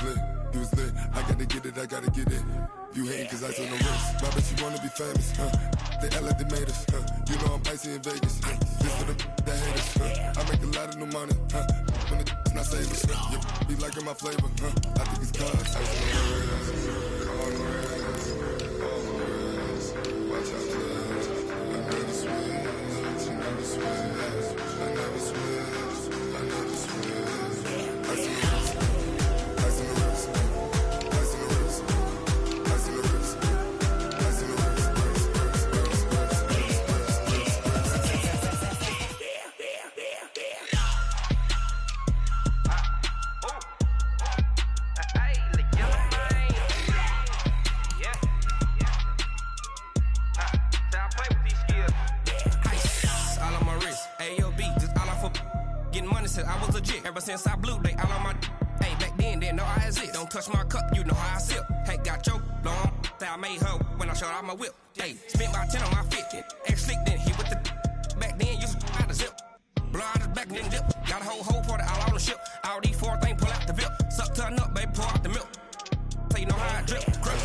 lit, you was lit. I gotta get it. You hating cause ice on the wrist. My bitch, you wanna be famous, They act like they made us, You know I'm icy in Vegas, This for the that hate us, I make a lot of new money, When the not save us, Be liking my flavor, I think it's cause ice on the wrist, on the wrist, on the wrist. Watch out, cuz I never switch, I never switch, I never switch, I never switch. Ice on the wrist, ice on the wrist, ice on the wrist, ice on the wrist, ice on the wrist. I was legit. Ever since I blew, they all on my hey, back then, didn't know I exist. Don't touch my cup, you know how I sip. Hey, got your long, say I made her when I showed out my whip. Hey, spent my 10 on my 50. Ex-slick, then hit with the back then, used to out the zip. Blow out his back, then dip. Got a whole party all on the ship. All these four things, pull out the VIP. Suck, turn up, baby, pour out the milk. So you know how I drip. Crush.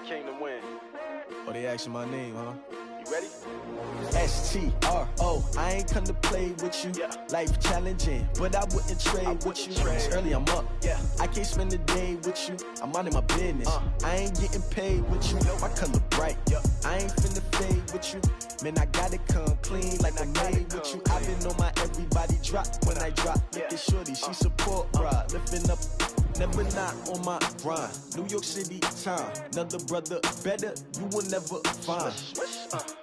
Came to win. Oh, they asking my name, huh? You ready? STRO, I ain't come to play with you. Life challenging, but I wouldn't trade with you. It's early, I'm up. I can't spend the day with you. I'm minding my business. I ain't getting paid with you. My color bright. I ain't finna fade with you. Man, I gotta come clean like I made with you. I've been on my everybody drop when I drop. Look at shorty, she support, bruh. Lifting up. Never not on my grind. New York City time. Another brother better, you will never find.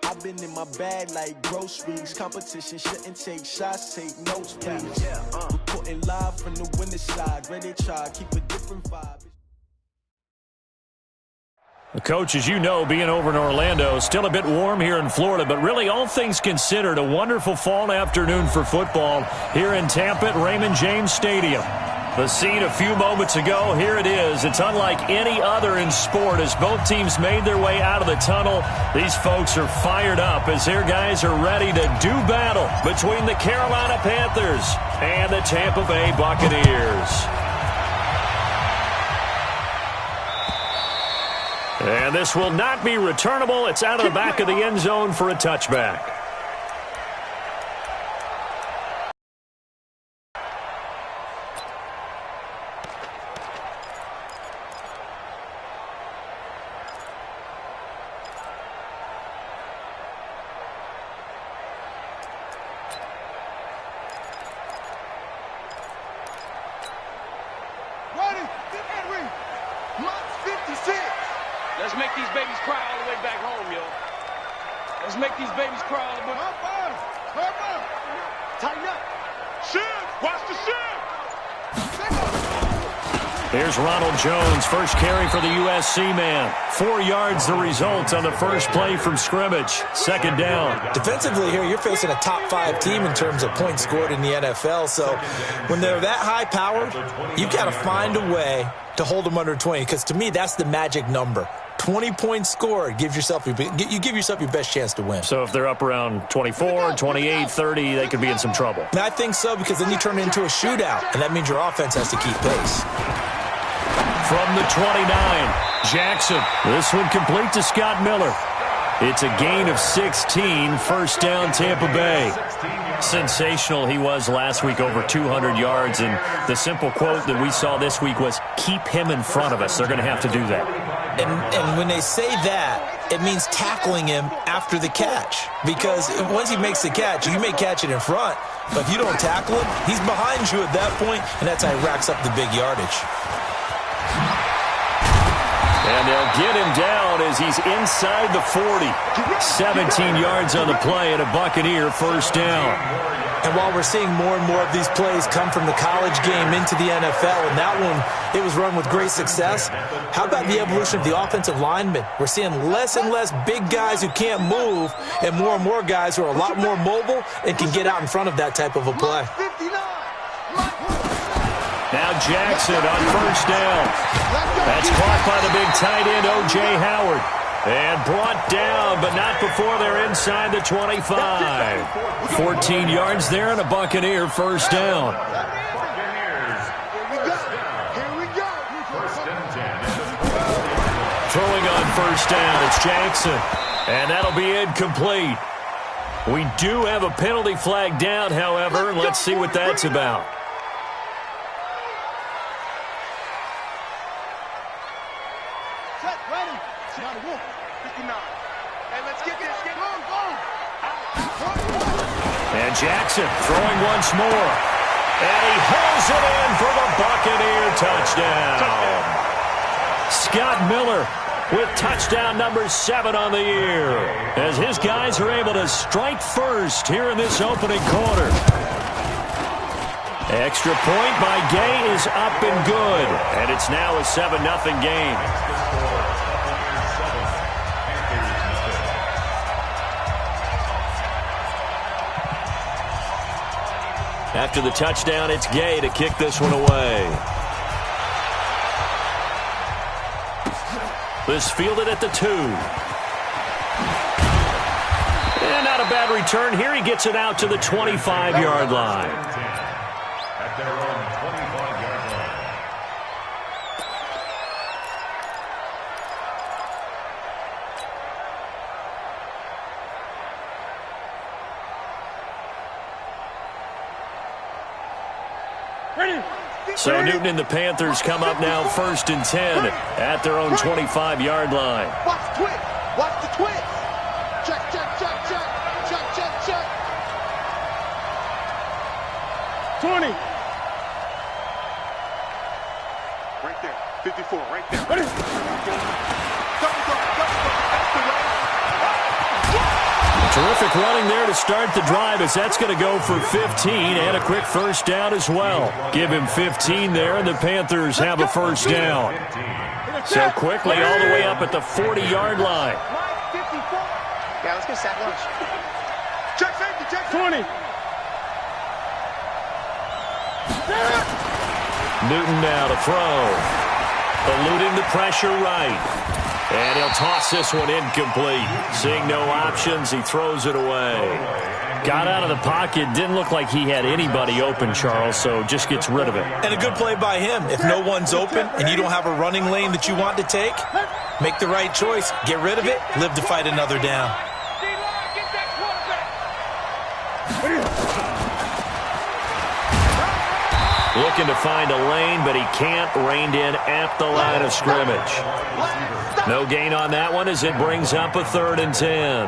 I've been in my bag like groceries. Competition shouldn't take shots, take notes, please. Reporting live from the winning side. Ready to try, keep a different vibe. Coach, as you know, being over in Orlando, still a bit warm here in Florida, but really all things considered, a wonderful fall afternoon for football here in Tampa at Raymond James Stadium. The scene a few moments ago, here it is. It's unlike any other in sport as both teams made their way out of the tunnel. These folks are fired up as their guys are ready to do battle between the Carolina Panthers and the Tampa Bay Buccaneers. And this will not be returnable. It's out of the back of the end zone for a touchback. Let's make these babies cry all the way back home, yo. Let's make these babies cry all the way. Come on. Tighten up. Shift. Watch the shift. Here's Ronald Jones, first carry for the USC man. 4 yards the result on the first play from scrimmage. Second down. Defensively here, you're facing a top 5 team in terms of points scored in the NFL. So when they're that high powered, you've got to find a way to hold them under 20, because to me, that's the magic number. 20 points scored, you give yourself your best chance to win. So if they're up around 24, 28, 30, they could be in some trouble. And I think so, because then you turn it into a shootout, and that means your offense has to keep pace. From the 29, Jackson. This one complete to Scott Miller. It's a gain of 16, first down Tampa Bay. Sensational he was last week, over 200 yards, and the simple quote that we saw this week was, keep him in front of us. They're going to have to do that. And when they say that, it means tackling him after the catch, because once he makes the catch, you may catch it in front, but if you don't tackle him, he's behind you at that point, and that's how he racks up the big yardage. And they'll get him down as he's inside the 40. 17 yards on the play and a Buccaneer first down. And while we're seeing more and more of these plays come from the college game into the NFL, and that one, it was run with great success, how about the evolution of the offensive linemen? We're seeing less and less big guys who can't move and more guys who are a lot more mobile and can get out in front of that type of a play. Now Jackson on first down. That's caught by the big tight end, O.J. Howard. And brought down, but not before they're inside the 25. 14 yards there and a Buccaneer first down. Throwing on first down, it's Jackson. And that'll be incomplete. We do have a penalty flag down, however, and let's see what that's about. And Jackson throwing once more. And he hauls it in for the Buccaneer touchdown. Scott Miller with touchdown number 7 on the year, as his guys are able to strike first here in this opening quarter. Extra point by Gay is up and good, and it's now a 7-0 game. After the touchdown, it's Gay to kick this one away. This fielded at the 2. And not a bad return here. He gets it out to the 25-yard line. At their own 25-yard line. So Newton and the Panthers come up now 1st and 10 at their own 25-yard line. Watch the twist. Watch the twist. Check, check, check, check. Check, check, check. 20. Right there. 54, right there. Ready? Double, that's the way. Terrific running there to start the drive, as that's going to go for 15 and a quick first down as well. Give him 15 there, and the Panthers have a first down. So quickly all the way up at the 40-yard line. Yeah, let's get sack lunch. Check safety, check 20. Newton now to throw. Eluding the pressure right. And he'll toss this one incomplete. Seeing no options, he throws it away. Got out of the pocket. Didn't look like he had anybody open, Charles, so just gets rid of it. And a good play by him. If no one's open and you don't have a running lane that you want to take, make the right choice. Get rid of it. Live to fight another down. Looking to find a lane, but he can't. Reined in at the line of scrimmage. No gain on that one as it brings up a 3rd and 10.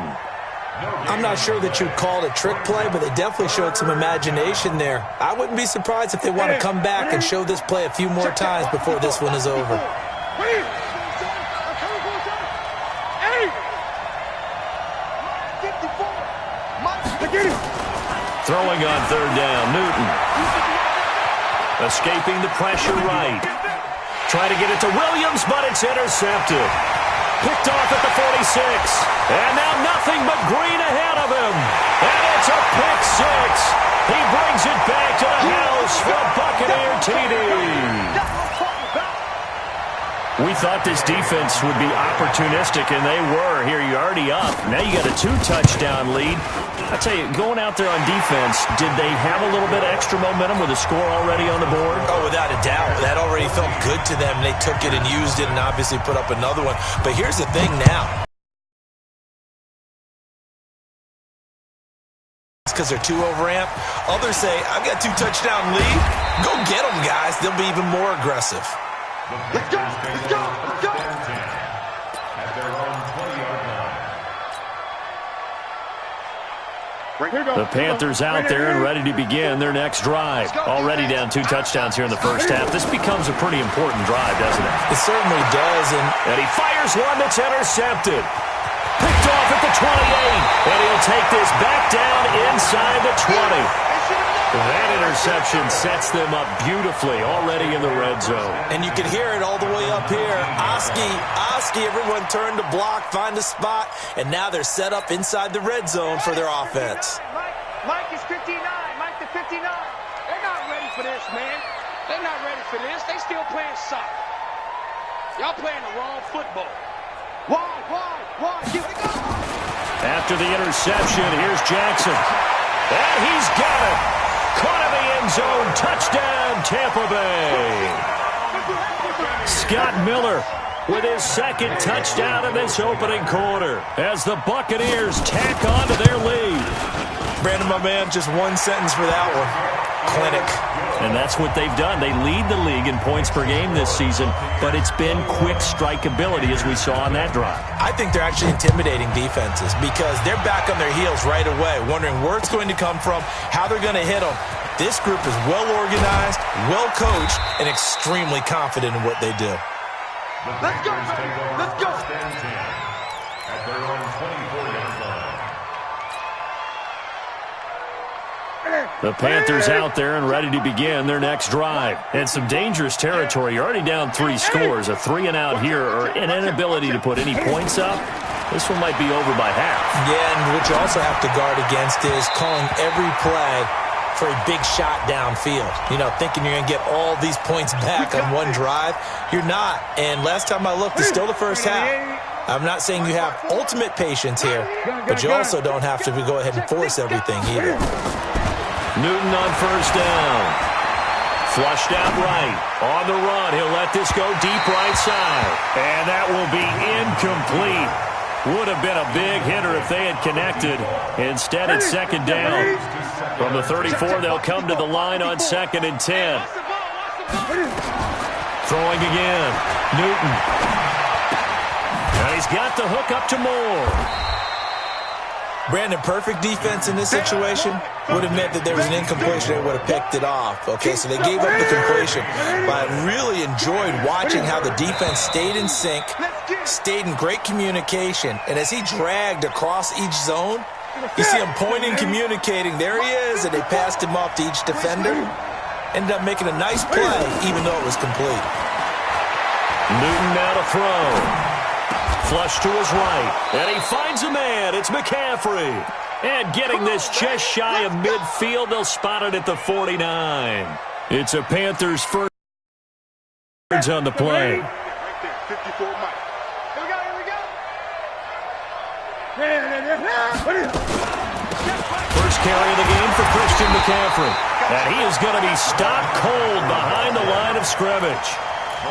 I'm not sure that you'd call it a trick play, but they definitely showed some imagination there. I wouldn't be surprised if they want to come back and show this play a few more times before this one is over. Throwing on 3rd down, Newton. Escaping the pressure right. Trying to get it to Williams, but it's intercepted. Picked off at the 46. And now nothing but green ahead of him. And it's a pick 6. He brings it back to the house for a Buccaneer TD. We thought this defense would be opportunistic, and they were. Here, you're already up. Now you got a 2-touchdown lead. I tell you, going out there on defense, did they have a little bit of extra momentum with a score already on the board? Oh, without a doubt. That already felt good to them. They took it and used it and obviously put up another one. But here's the thing now. because they're too overamped. Others say, I've got 2 touchdown lead. Go get them, guys. They'll be even more aggressive. Let's go! Let's go! Let's go! At their own 20-yard line. The Panthers out there and ready to begin their next drive. Already down 2 touchdowns here in the first half. This becomes a pretty important drive, doesn't it? It certainly does. And he fires one that's intercepted. Picked off at the 28. And he'll take this back down inside the 20. That interception sets them up beautifully already in the red zone. And you can hear it all the way up here. Oski, everyone turned to block, find a spot, and now they're set up inside the red zone for their offense. Mike is 59. Mike the 59. They're not ready for this, man. They're not ready for this. They still playing soccer. Y'all playing the wrong football. Why? Here we go. After the interception, here's Jackson. And he's got it. Caught in the end zone. Touchdown, Tampa Bay. Scott Miller with his second touchdown in this opening quarter as the Buccaneers tack on to their lead. Brandon, my man, just one sentence for that one. Clinic. And that's what they've done. They lead the league in points per game this season, but it's been quick strike ability as we saw on that drive. I think they're actually intimidating defenses because they're back on their heels right away, wondering where it's going to come from, how they're going to hit them. This group is well organized, well coached, and extremely confident in what they do. Let's go! Let's go! At their own 24-yard line. The Panthers out there and ready to begin their next drive. And some dangerous territory. You're already down 3 scores. A 3-and-out here or an inability to put any points up. This one might be over by half. Yeah, and what you also have to guard against is calling every play for a big shot downfield. You know, thinking you're going to get all these points back on one drive. You're not. And last time I looked, it's still the first half. I'm not saying you have ultimate patience here, but you also don't have to go ahead and force everything either. Newton on first down. Flushed out right. On the run, he'll let this go deep right side. And that will be incomplete. Would have been a big hitter if they had connected. Instead, it's second down. From the 34, they'll come to the line on 2nd and 10. Throwing again. Newton. And he's got the hook up to Moore. Brandon, perfect defense in this situation would have meant that there was an incompletion. They would have picked it off. Okay, so they gave up the completion. But I really enjoyed watching how the defense stayed in sync, stayed in great communication. And as he dragged across each zone, you see him pointing, communicating. There he is, and they passed him off to each defender. Ended up making a nice play, even though it was complete. Newton now to throw. Flush to his right, and he finds a man. It's McCaffrey. And getting this just shy of midfield, they'll spot it at the 49. It's a Panthers first on the play. Right there, 54 Mike. Here we go. First carry of the game for Christian McCaffrey. And he is going to be stopped cold behind the line of scrimmage.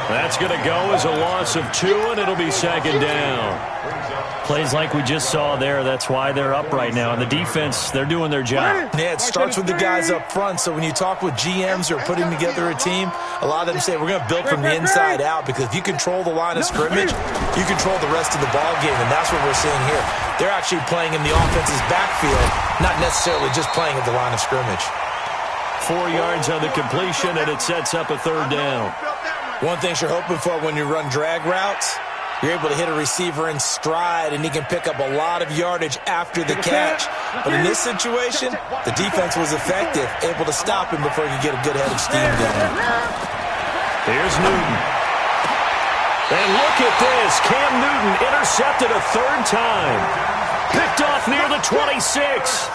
That's going to go as a loss of 2, and it'll be second down. Plays like we just saw there. That's why they're up right now. And the defense, they're doing their job. Yeah, it starts with the guys up front. So when you talk with GMs who are putting together a team, a lot of them say we're going to build from the inside out, because if you control the line of scrimmage, you control the rest of the ball game, and that's what we're seeing here. They're actually playing in the offense's backfield, not necessarily just playing at the line of scrimmage. 4 yards on the completion, and it sets up a third down. One thing you're hoping for when you run drag routes, you're able to hit a receiver in stride, and he can pick up a lot of yardage after the catch. But in this situation, the defense was effective, able to stop him before he could get a good head of steam going. Here's Newton. And look at this. Cam Newton intercepted a 3rd time. Picked off near the 26.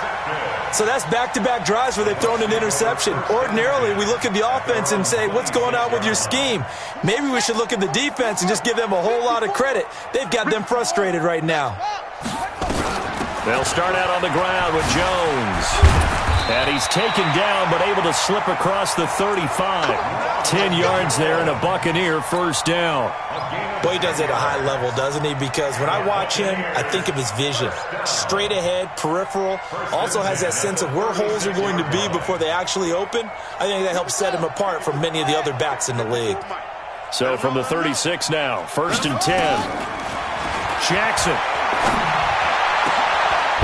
So that's back-to-back drives where they've thrown an interception. Ordinarily, we look at the offense and say, what's going on with your scheme? Maybe we should look at the defense and just give them a whole lot of credit. They've got them frustrated right now. They'll start out on the ground with Jones. And he's taken down, but able to slip across the 35. 10 yards there and a Buccaneer first down. Boy, he does it at a high level, doesn't he? Because when I watch him, I think of his vision. Straight ahead, peripheral. Also has that sense of where holes are going to be before they actually open. I think that helps set him apart from many of the other backs in the league. So from the 36 now, 1st and 10. Jackson.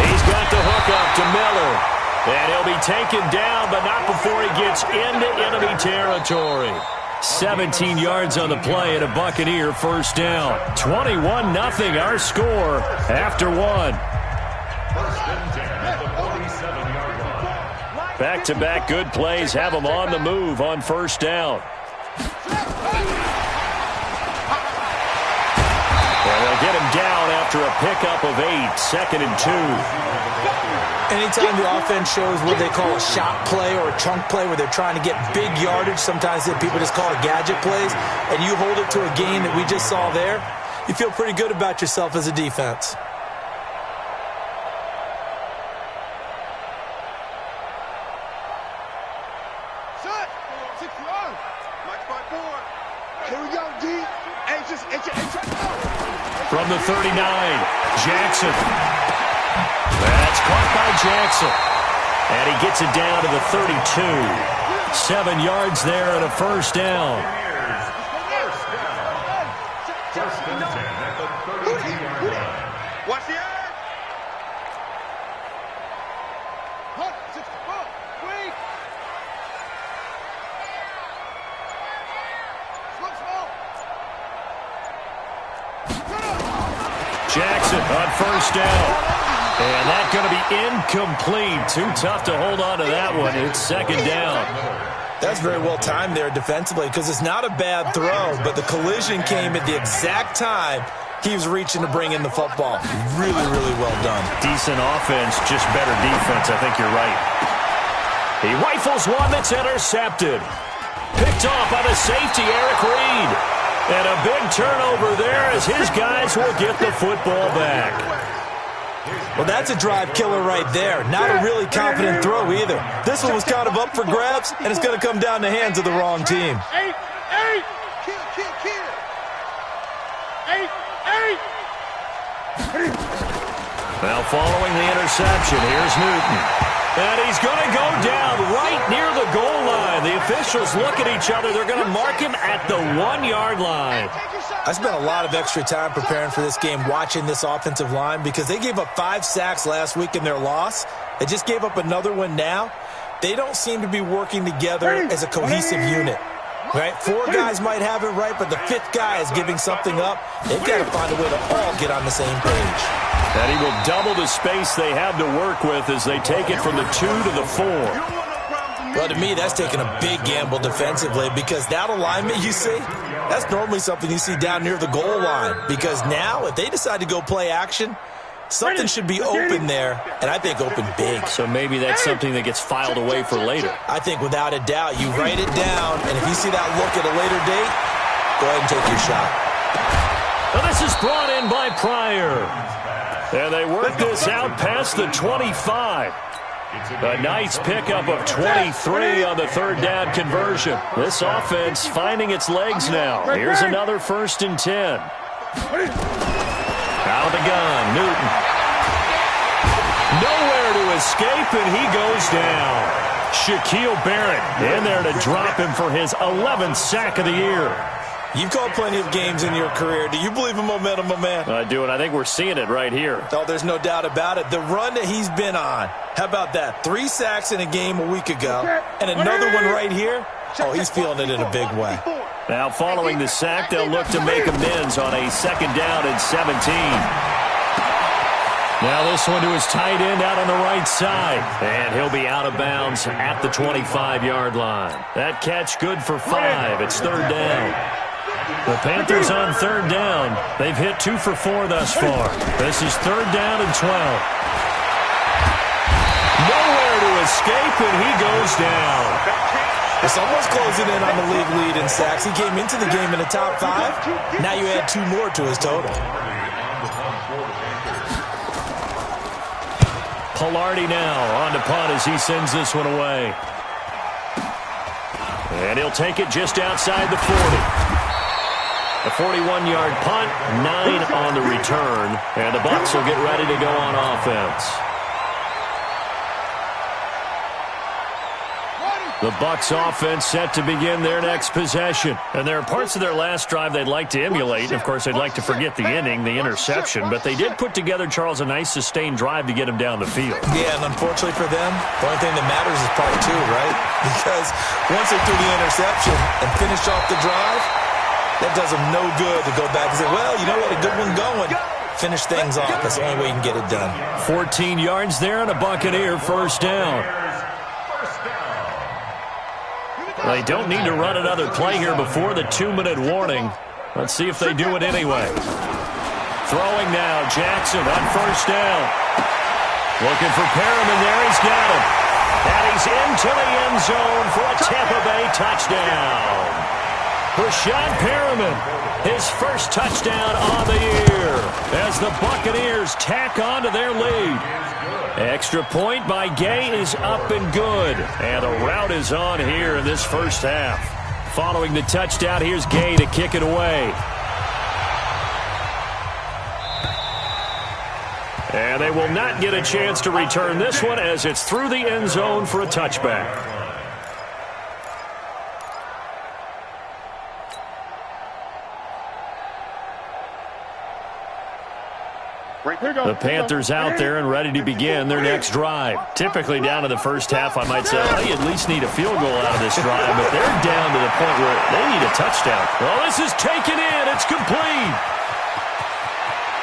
He's got the hook up to Miller. And he'll be taken down, but not before he gets into enemy territory. 17 yards on the play and a Buccaneer first down. 21-0 our score after one. Back-to-back good plays have them on the move on first down. And they'll get him down after a pickup of 8, 2nd and 2. Anytime the offense shows what they call a shot play or a chunk play where they're trying to get big yardage, sometimes people just call it gadget plays, and you hold it to a gain that we just saw there, you feel pretty good about yourself as a defense. From the 39, Jackson. That's caught by Jackson. And he gets it down to the 32. 7 yards there and a first down. Watch the eye. Jackson on first down. And that's going to be incomplete. Too tough to hold on to that one. It's 2nd down. That's very well timed there defensively because it's not a bad throw, but the collision came at the exact time he was reaching to bring in the football. Really, really well done. Decent offense, just better defense. I think you're right. He rifles one that's intercepted. Picked off by the safety, Eric Reed. And a big turnover there as his guys will get the football back. Well, that's a drive killer right there. Not a really confident throw either. This one was kind of up for grabs, and it's going to come down the hands of the wrong team. Now following the interception, here's Newton. And he's going to go down right near the goal line. The officials look at each other. They're going to mark him at the 1-yard line. I spent a lot of extra time preparing for this game watching this offensive line because they gave up 5 sacks last week in their loss. They just gave up another one now. They don't seem to be working together as a cohesive unit. Right? 4 guys might have it right, but the 5th guy is giving something up. They've got to find a way to all get on the same page. And he will double the space they have to work with as they take it from the 2 to the 4. Well, to me, that's taking a big gamble defensively because that alignment you see, that's normally something you see down near the goal line. Because now, if they decide to go play action, something should be open there, and I think open big. So maybe that's something that gets filed away for later. I think without a doubt, you write it down, and if you see that look at a later date, go ahead and take your shot. Well, this is brought in by Pryor. And they work this out past the 25. A nice pickup of 23 on the 3rd down conversion. This offense finding its legs now. Here's another 1st and 10. Out of the gun, Newton. Nowhere to escape, and he goes down. Shaquille Barrett in there to drop him for his 11th sack of the year. You've called plenty of games in your career. Do you believe in momentum, my man? I do, and I think we're seeing it right here. Oh, there's no doubt about it. The run that he's been on. How about that? 3 sacks in a game a week ago, and another one right here. Oh, he's feeling it in a big way. Now, following the sack, they'll look to make amends on a 2nd down and 17. Now this one to his tight end out on the right side. And he'll be out of bounds at the 25-yard line. That catch good for 5. It's 3rd down. The Panthers on 3rd down. They've hit 2 for 4 thus far. This is 3rd down and 12. Nowhere to escape, and he goes down. It's almost closing in on the league lead in sacks. He came into the game in the top 5. Now you add 2 more to his total. Palardy now on to punt as he sends this one away. And he'll take it just outside the 40. A 41-yard punt, 9 on the return, and the Bucs will get ready to go on offense. The Bucs offense set to begin their next possession. And there are parts of their last drive they'd like to emulate. And, of course, they'd like to forget the inning, the interception. But they did put together, Charles, a nice sustained drive to get him down the field. Yeah, and unfortunately for them, the only thing that matters is part 2, right? Because once they threw the interception and finished off the drive, that does them no good to go back and say, well, you know what, a good one going. Finish things off. That's the only way you can get it done. 14 yards there and a Buccaneer first down. They don't need to run another play here before the 2-minute warning. Let's see if they do it anyway. Throwing now, Jackson on first down. Looking for Perriman there, he's got him. And he's into the end zone for a Tampa Bay touchdown. Brashad Perriman, his first touchdown on the year as the Buccaneers tack on to their lead. Extra point by Gay is up and good. And the route is on here in this first half. Following the touchdown, here's Gay to kick it away. And they will not get a chance to return this one as it's through the end zone for a touchback. The Panthers out there and ready to begin their next drive. Typically down to the first half, I might say, well, you at least need a field goal out of this drive, but they're down to the point where they need a touchdown. Well, this is taken in. It's complete.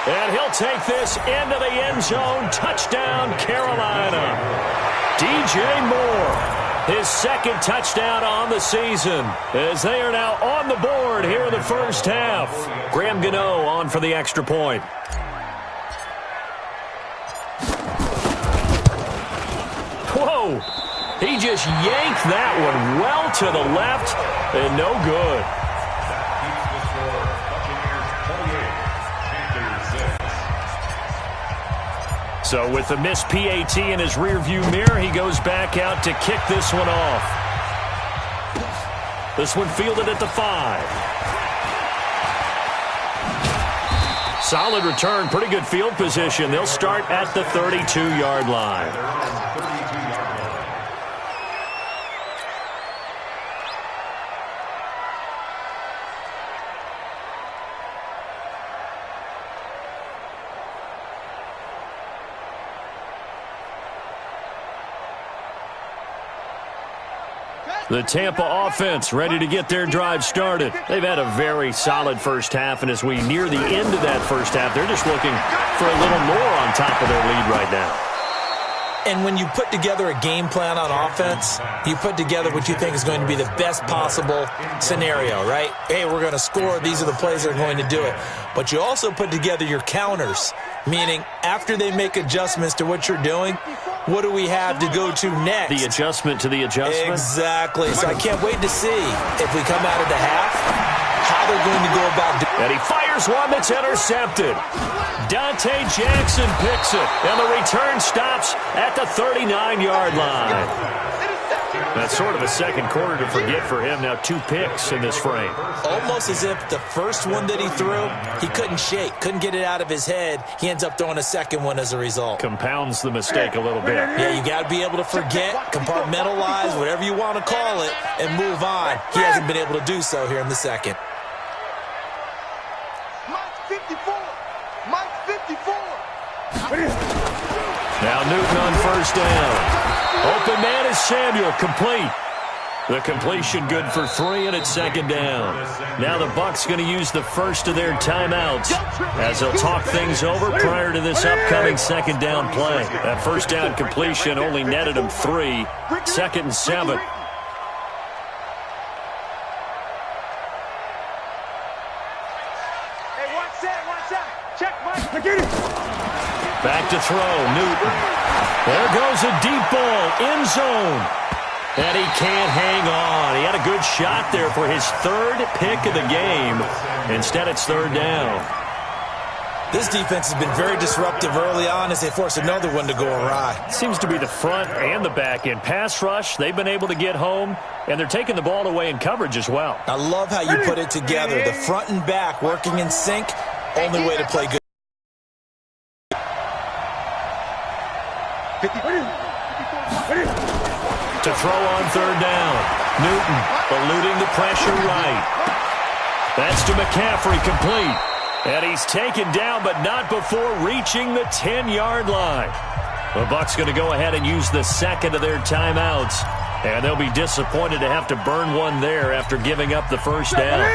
And he'll take this into the end zone. Touchdown, Carolina. DJ Moore, his second touchdown on the season, as they are now on the board here in the first half. Graham Gano on for the extra point. Whoa! He just yanked that one well to the left and no good. So with the missed PAT in his rearview mirror, he goes back out to kick this one off. This one fielded at the 5. Solid return, pretty good field position. They'll start at the 32-yard line. The Tampa offense ready to get their drive started. They've had a very solid first half, and as we near the end of that first half, they're just looking for a little more on top of their lead right now. And when you put together a game plan on offense, you put together what you think is going to be the best possible scenario, right? Hey, we're going to score. These are the plays that are going to do it. But you also put together your counters, meaning after they make adjustments to what you're doing, what do we have to go to next? The adjustment to the adjustment? Exactly. So I can't wait to see if we come out of the half, how they're going to go about doing it. And he fires one that's intercepted. Dante Jackson picks it, and the return stops at the 39-yard line. That's sort of a second quarter to forget for him. Now 2 picks in this frame. Almost as if the first one that he threw, he couldn't shake, couldn't get it out of his head. He ends up throwing a second one as a result. Compounds the mistake a little bit. Yeah, you got to be able to forget, compartmentalize, whatever you want to call it, and move on. He hasn't been able to do so here in the second. Mike 54. Mike 54. Now Newton on first down. Open man is Samuel, complete. The completion good for 3, and it's second down. Now the Bucs going to use the first of their timeouts as they'll talk things over prior to this upcoming second down play. That first down completion only netted them 3. 2nd and 7. Hey, watch that. Check, Mike. Get it. Back to throw, Newton. There goes a deep ball, end zone. And he can't hang on. He had a good shot there for his 3rd pick of the game. Instead, it's 3rd down. This defense has been very disruptive early on as they force another one to go awry. Seems to be the front and the back end. Pass rush, they've been able to get home, and they're taking the ball away in coverage as well. I love how you put it together. The front and back working in sync, only way to play good. To throw on third down. Newton eluding the pressure right. That's to McCaffrey, complete. And he's taken down, but not before reaching the 10-yard line. The Bucs going to go ahead and use the second of their timeouts. And they'll be disappointed to have to burn one there after giving up the first down.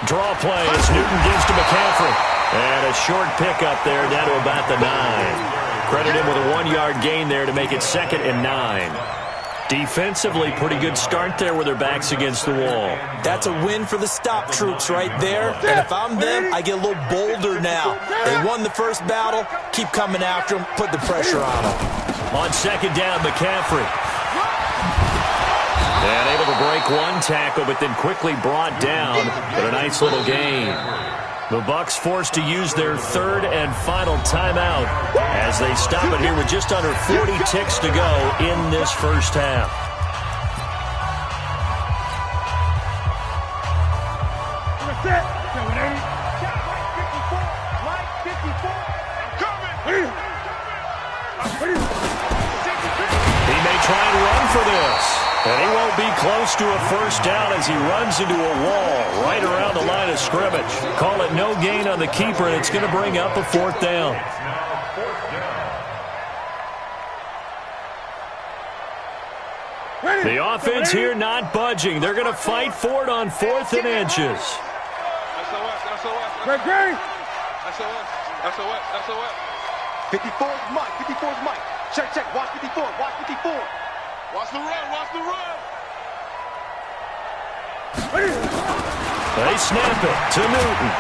Draw play as Newton gives to McCaffrey. And a short pickup there down to about the 9. Credit him with a 1-yard gain there to make it 2nd and 9. Defensively, pretty good start there with their backs against the wall. That's a win for the stop troops right there. And if I'm them, I get a little bolder now. They won the first battle. Keep coming after them. Put the pressure on them. On 2nd down, McCaffrey. And able to break one tackle, but then quickly brought down. But a nice little gain. The Bucs forced to use their 3rd and final timeout as they stop it here with just under 40 ticks to go in this first half. He may try and run for this. And he won't be close to a first down as he runs into a wall right around the line of scrimmage. Call it no gain on the keeper, and it's going to bring up a 4th down. The offense here not budging. They're going to fight for it on 4th and inches. SOS. 54 is Mike. 54 is Mike. Check. Watch 54. Watch 54. Watch the run. They snap it to Newton.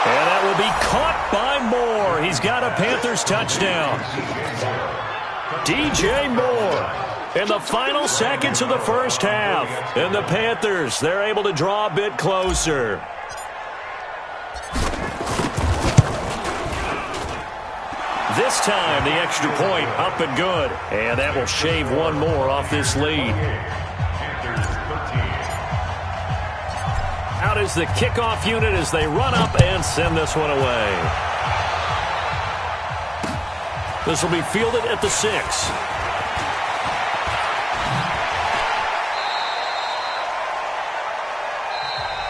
And that will be caught by Moore. He's got a Panthers touchdown. DJ Moore in the final seconds of the first half. And the Panthers, they're able to draw a bit closer. This time, the extra point up and good. And that will shave one more off this lead. Out is the kickoff unit as they run up and send this one away. This will be fielded at the 6.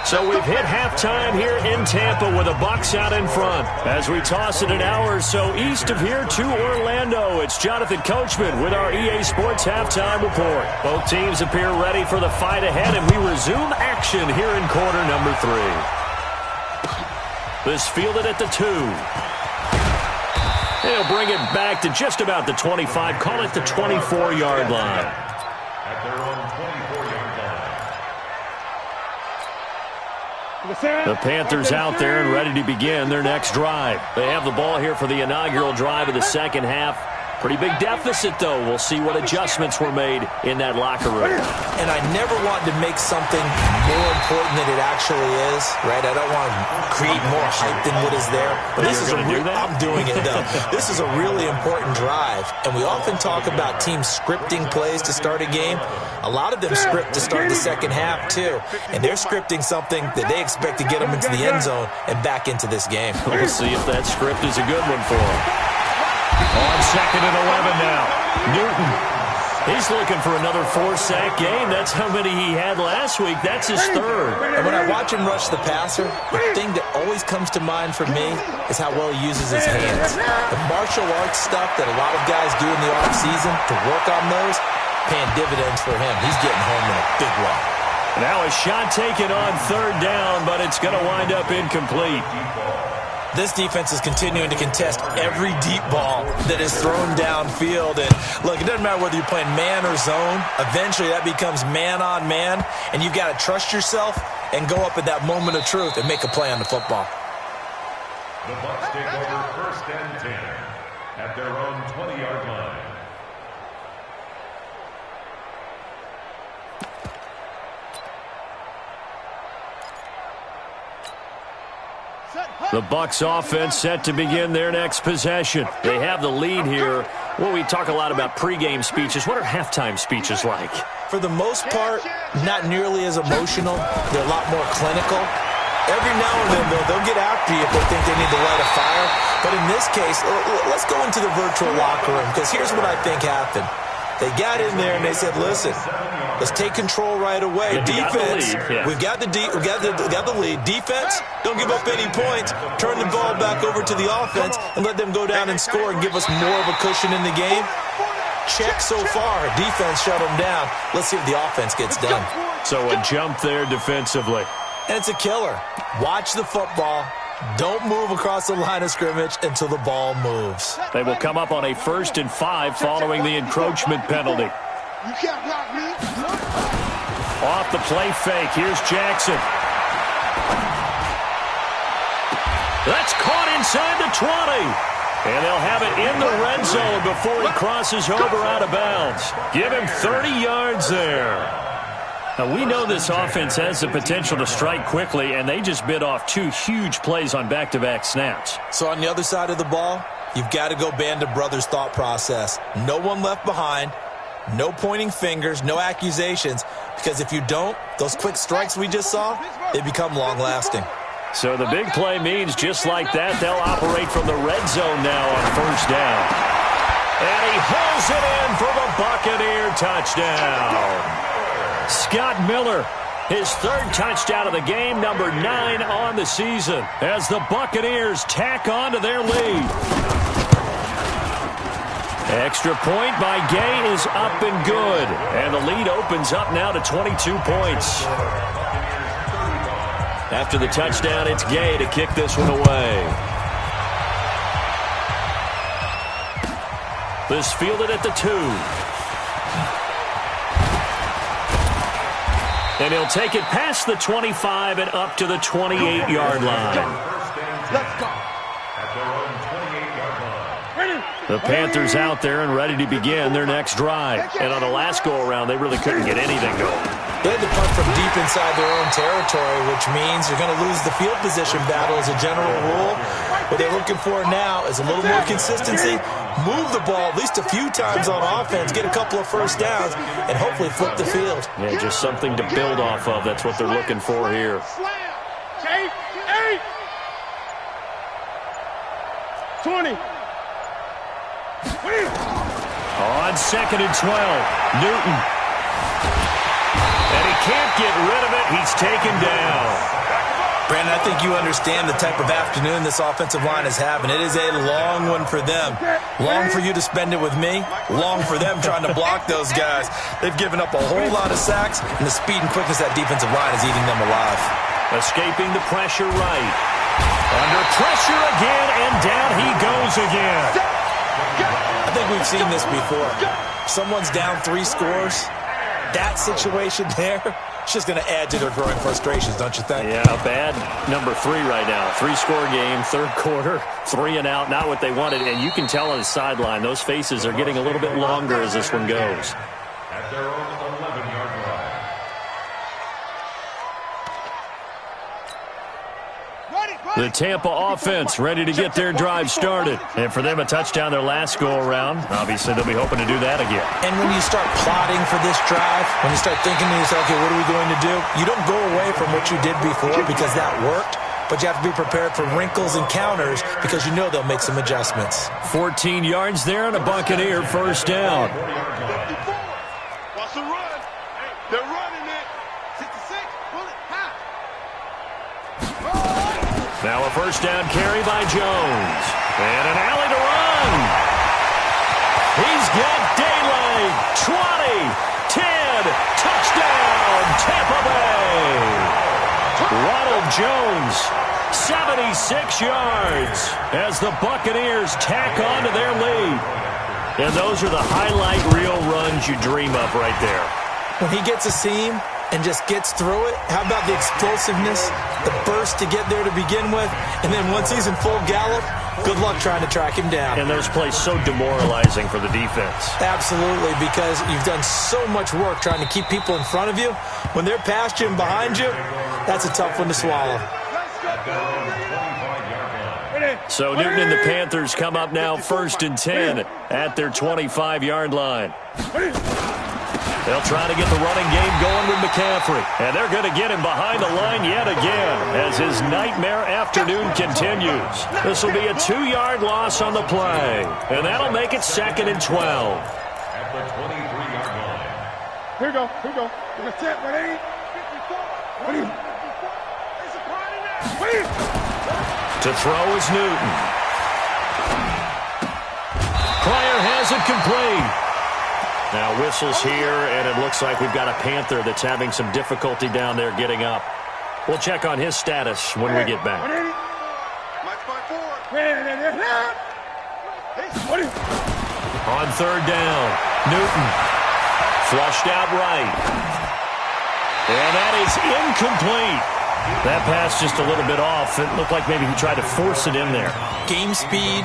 So we've hit halftime here in Tampa with the Bucs out in front. As we toss it an hour or so east of here to Orlando, it's Jonathan Coachman with our EA Sports Halftime Report. Both teams appear ready for the fight ahead, and we resume action here in quarter number 3. This fielded at the 2. They'll bring it back to just about the 25, call it the 24-yard line. At their own 24-yard line. The Panthers out there and ready to begin their next drive. They have the ball here for the inaugural drive of the second half. Pretty big deficit, though. We'll see what adjustments were made in that locker room. And I never want to make something more important than it actually is, right? I don't want to create more hype than what is there. But this is I'm doing it, though. This is a really important drive. And we often talk about teams scripting plays to start a game. A lot of them script to start the second half, too. And they're scripting something that they expect to get them into the end zone and back into this game. We'll see if that script is a good one for them. On 2nd and 11 now. Newton. He's looking for another 4-sack game. That's how many he had last week. That's his 3rd. And when I watch him rush the passer, the thing that always comes to mind for me is how well he uses his hands. The martial arts stuff that a lot of guys do in the offseason to work on those, paying dividends for him. He's getting home in a big way. Now a shot taken on 3rd down, but it's going to wind up incomplete. This defense is continuing to contest every deep ball that is thrown downfield. And look, it doesn't matter whether you're playing man or zone. Eventually that becomes man on man. And you've got to trust yourself and go up at that moment of truth and make a play on the football. The Bucs take over 1st and 10 at their own 20-yard line. The Bucs offense set to begin their next possession. They have the lead here. Well, we talk a lot about pregame speeches. What are halftime speeches like? For the most part, not nearly as emotional. They're a lot more clinical. Every now and then, though, they'll get after you if they think they need to light a fire. But in this case, let's go into the virtual locker room, because here's what I think happened. They got in there and they said, listen, let's take control right away. Defense, we've got the lead. Defense, don't give up any points. Turn the ball back over to the offense and let them go down and score and give us more of a cushion in the game. Check so far. Defense shut them down. Let's see if the offense gets done. So a jump there defensively. And it's a killer. Watch the football. Don't move across the line of scrimmage until the ball moves. They will come up on a 1st and 5 following the encroachment penalty. You can't block me. Off the play fake. Here's Jackson. That's caught inside the 20. And they'll have it in the red zone before he crosses over out of bounds. Give him 30 yards there. Now, we know this offense has the potential to strike quickly, and they just bit off 2 huge plays on back-to-back snaps. So on the other side of the ball, you've got to go band of brothers thought process. No one left behind, no pointing fingers, no accusations, because if you don't, those quick strikes we just saw, they become long-lasting. So the big play means just like that, they'll operate from the red zone now on 1st down. And he hauls it in for the Buccaneer touchdown. Scott Miller, his 3rd touchdown of the game, number 9 on the season, as the Buccaneers tack on to their lead. Extra point by Gay is up and good, and the lead opens up now to 22 points. After the touchdown, it's Gay to kick this one away. This fielded at the 2. And he'll take it past the 25 and up to the 28-yard line. Let's go. The Panthers out there and ready to begin their next drive. And on the last go-around, they really couldn't get anything going. They had to punt from deep inside their own territory, which means you're going to lose the field position battle as a general rule. What they're looking for now is a little more consistency, move the ball at least a few times on offense, get a couple of 1st downs, and hopefully flip the field. Yeah, just something to build off of. That's what they're looking for here. 20. On 2nd and 12, Newton. And he can't get rid of it. He's taken down. Brandon, I think you understand the type of afternoon this offensive line is having. It is a long one for them. Long for you to spend it with me. Long for them trying to block those guys. They've given up a whole lot of sacks, and the speed and quickness of that defensive line is eating them alive. Escaping the pressure right. Under pressure again, and down he goes again. I think we've seen this before. Someone's down 3 scores. That situation there, it's just going to add to their growing frustrations, don't you think? Yeah, bad number 3 right now. 3-score game, 3rd quarter, 3 and out, not what they wanted. And you can tell on the sideline, those faces are getting a little bit longer as this one goes. At their own 11-yard line. The Tampa offense ready to get their drive started. And for them, a touchdown their last go-around. Obviously, they'll be hoping to do that again. And when you start plotting for this drive, when you start thinking to yourself, okay, what are we going to do? You don't go away from what you did before because that worked, but you have to be prepared for wrinkles and counters because you know they'll make some adjustments. 14 yards there and a Buccaneer 1st down. Watch the run. They're running it. 66. Pull it. High. Now a 1st down carry by Jones. And an alley to run. He's got daylight. 20, 10, touchdown, Tampa Bay. Ronald Jones, 76 yards as the Buccaneers tack on to their lead. And those are the highlight reel runs you dream of right there. When he gets a seam and just gets through it, how about the explosiveness, the burst to get there to begin with, and then once he's in full gallop, good luck trying to track him down. And those plays so demoralizing for the defense. Absolutely, because you've done so much work trying to keep people in front of you. When they're past you and behind you, that's a tough one to swallow. At their own 25-yard So Newton and the Panthers come up now 1st and 10 at their 25-yard line. They'll try to get the running game going with McCaffrey. And they're going to get him behind the line yet again as his nightmare afternoon continues. This will be a 2-yard loss on the play. And that'll make it 2nd and 12. At the 23-yard line. Here we go. We're going to set. What ain't it? 54. To throw is Newton. Pryor has it complete. Now whistles here, and it looks like we've got a Panther that's having some difficulty down there getting up. We'll check on his status when we get back. On 3rd down, Newton flushed out right. And that is incomplete. That pass just a little bit off. It looked like maybe he tried to force it in there. Game speed,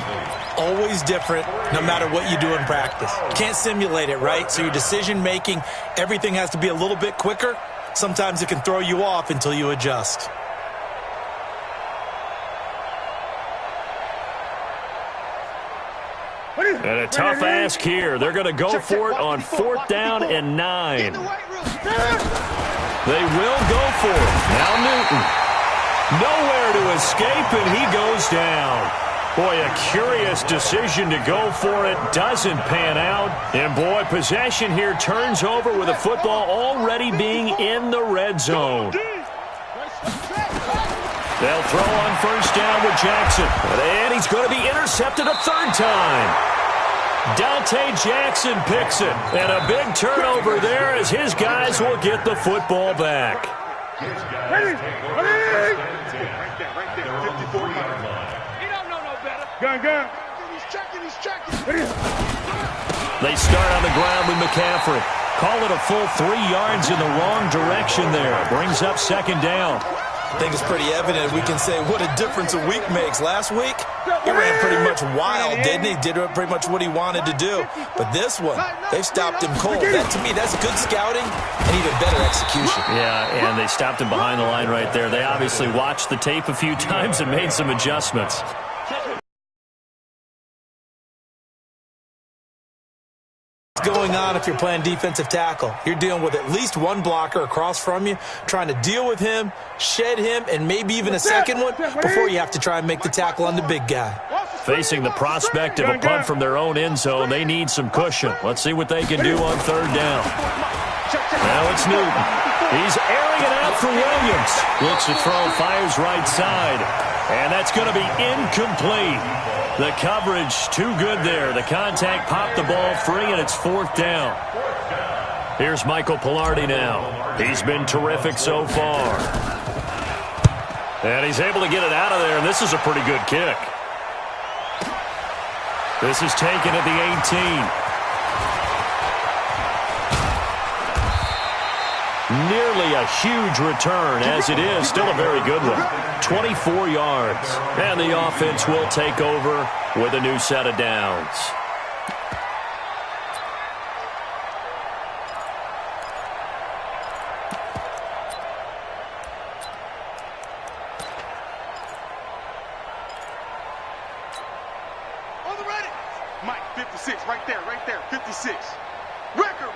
always different, no matter what you do in practice. You can't simulate it, right? So your decision-making, everything has to be a little bit quicker. Sometimes it can throw you off until you adjust. And a tough ask here. They're going to go for it on 4th down and 9. They will go for it. Now Newton. Nowhere to escape, and he goes down. Boy, a curious decision to go for it. Doesn't pan out. And, boy, possession here turns over with the football already being in the red zone. They'll throw on 1st down with Jackson. And he's going to be intercepted a 3rd time. Dante Jackson picks it. And a big turnover there as his guys will get the football back. Right there, 54-yard line. He don't know no better. Gun. He's checking. They start on the ground with McCaffrey. Call it a full 3 yards in the wrong direction there. Brings up 2nd down. I think it's pretty evident we can say what a difference a week makes. Last week, he ran pretty much wild, didn't he? Did pretty much what he wanted to do. But this one, they've stopped him cold. That, to me, that's good scouting and even better execution. Yeah, and they stopped him behind the line right there. They obviously watched the tape a few times and made some adjustments. Going on if you're playing defensive tackle. You're dealing with at least one blocker across from you, trying to deal with him, shed him, and maybe even a second one before you have to try and make the tackle on the big guy. Facing the prospect of a punt from their own end zone, they need some cushion. Let's see what they can do on 3rd down. Now it's Newton. He's airing it out for Williams. Looks to throw, fires right side. And that's going to be incomplete. The coverage too good there. The contact popped the ball free, and it's 4th down. Here's Michael Pilardi now. He's been terrific so far. And he's able to get it out of there, and this is a pretty good kick. This is taken at the 18. Nearly a huge return, as it is still a very good one. 24 yards. And the offense will take over with a new set of downs. On the ready. Mike, 56, right there, 56. Record.